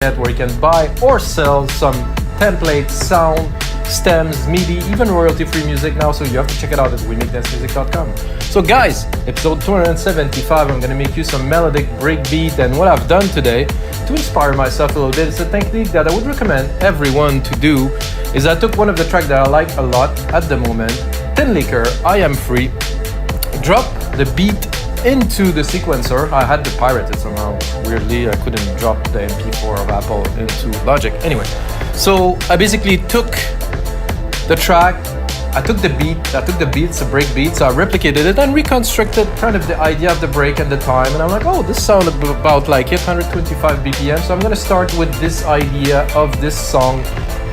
where you can buy or sell some templates, sound, stems, MIDI, even royalty-free music now, so you have to check it out at wemakdancemusic.com. So guys, episode 275, I'm gonna make you some melodic breakbeat, and what I've done today to inspire myself a little bit, it's a technique that I would recommend everyone to do, is I took one of the tracks that I like a lot at the moment, Tinlicker, I Am Free, drop the beat into the sequencer. I had to pirate it somehow. Weirdly, I couldn't drop the MP4 of Apple into Logic. Anyway, so I basically took the track, I took the beats, the break beats, I replicated it and reconstructed kind of the idea of the break and the time. And I'm like, oh, this sounded about like 825 BPM. So I'm gonna start with this idea of this song,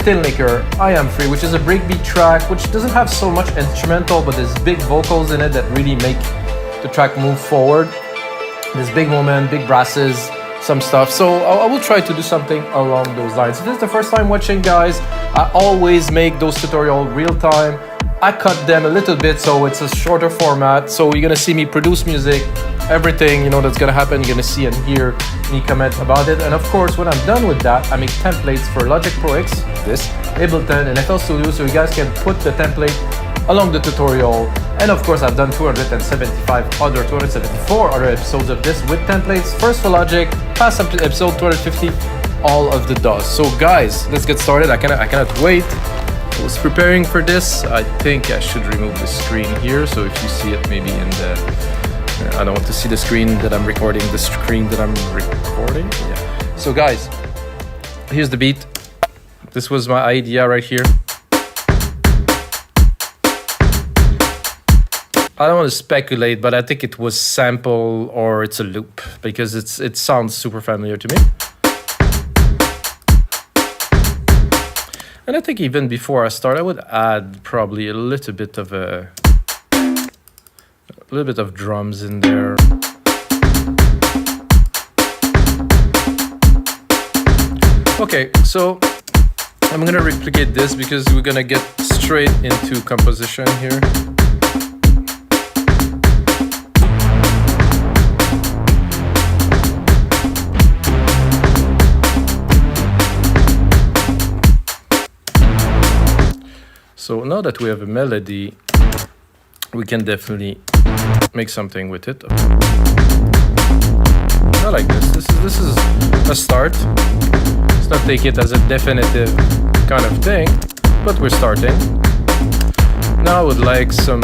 Tinlicker, I Am Free, which is a breakbeat track, which doesn't have so much instrumental, but there's big vocals in it that really make the track move forward. There's big moment, big brasses, some stuff. So I will try to do something along those lines. If this is the first time watching, guys, I always make those tutorials real time. I cut them a little bit so it's a shorter format. So you're gonna see me produce music, everything, you know, that's gonna happen. You're gonna see and hear me comment about it. And of course, when I'm done with that, I make templates for Logic Pro X, this, Ableton, and FL Studio, so you guys can put the template along the tutorial. And of course, I've done 274 other episodes of this with templates. First for Logic, past up to episode 250, all of the DAWs. So guys, let's get started. I cannot wait. I was preparing for this. I think I should remove the screen here. So if you see it maybe in the, I don't want to see the screen that I'm recording, the screen that I'm recording. Yeah. So guys, here's the beat. This was my idea right here. I don't want to speculate, but I think it was sample or it's a loop because it sounds super familiar to me. And I think even before I start, I would add probably a little bit of drums in there. Okay, so I'm gonna replicate this because we're gonna get straight into composition here. So now that we have a melody, we can definitely make something with it. I like this. This is a start. Let's not take it as a definitive kind of thing, but we're starting. Now I would like some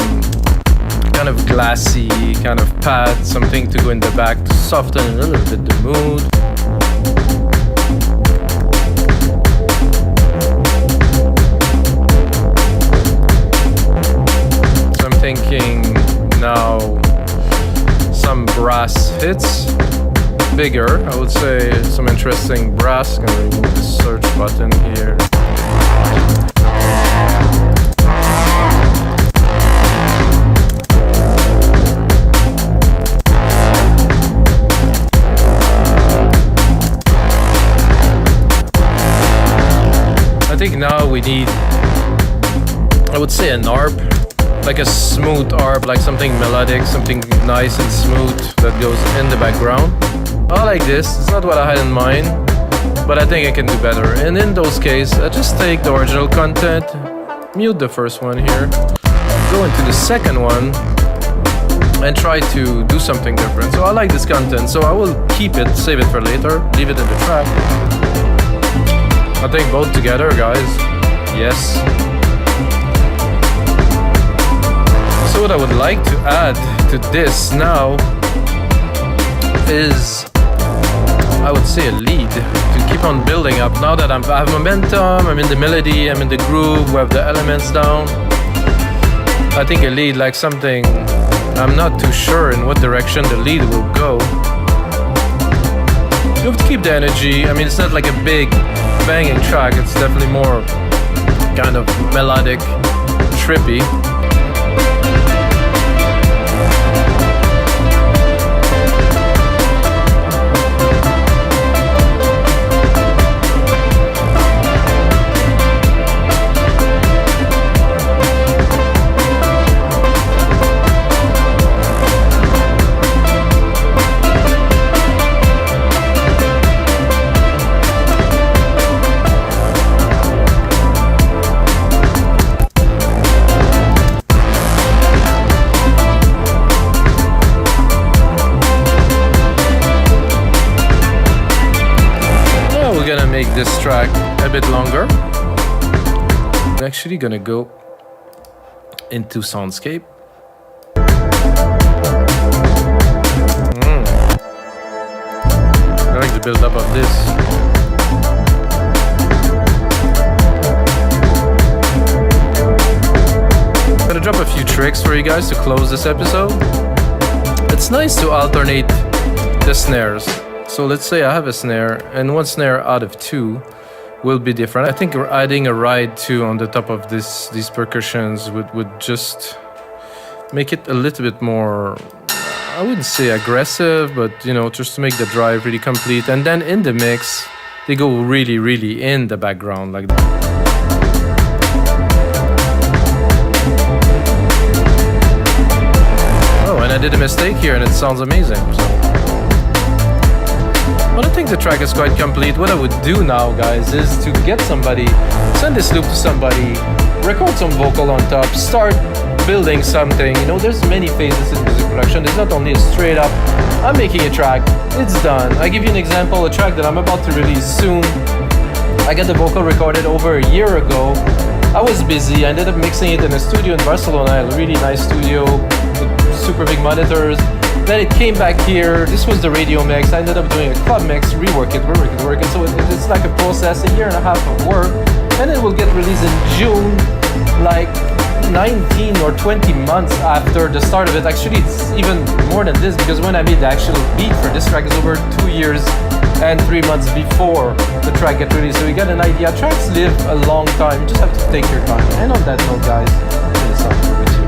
kind of glassy kind of pad, something to go in the back to soften a little bit the mood. Thinking now some brass hits, bigger, I would say some interesting brass. I'm gonna remove the search button here. I think now we need, I would say, an ARP. Like a smooth ARP, like something melodic, something nice and smooth that goes in the background. I like this. It's not what I had in mind, but I think I can do better. And in those cases, I just take the original content, mute the first one here, go into the second one, and try to do something different. So I like this content, so I will keep it, save it for later, leave it in the track. I think both together, guys. Yes. So what I would like to add to this now is, I would say, a lead to keep on building up. Now that I have momentum, I'm in the melody, I'm in the groove, we have the elements down. I think a lead, like something, I'm not too sure in what direction the lead will go. You have to keep the energy. I mean, it's not like a big banging track, it's definitely more kind of melodic, trippy. make this track a bit longer. I'm actually gonna go into soundscape. I like the build up of this. I'm gonna drop a few tricks for you guys to close this episode. It's nice to alternate the snares. So let's say I have a snare, and one snare out of two will be different. I think adding a ride too on the top of these percussions would just make it a little bit more, I wouldn't say aggressive, but you know, just to make the drive really complete. And then in the mix, they go really, really in the background like that. Oh, and I did a mistake here and it sounds amazing. So. But I think the track is quite complete. What I would do now, guys, is to get somebody, send this loop to somebody, record some vocal on top, start building something. You know, there's many phases in music production. It's not only a straight up, I'm making a track, it's done. I give you an example, a track that I'm about to release soon. I got the vocal recorded over a year ago. I was busy. I ended up mixing it in a studio in Barcelona, a really nice studio with super big monitors. Then it came back here. This was the radio mix. I ended up doing a club mix, rework it. So it's like a process, a year and a half of work. And it will get released in June, like 19 or 20 months after the start of it. Actually, it's even more than this, because when I made the actual beat for this track is over 2 years and 3 months before the track get released. So you get an idea. Tracks live a long time. You just have to take your time. And on that note, guys, it is time for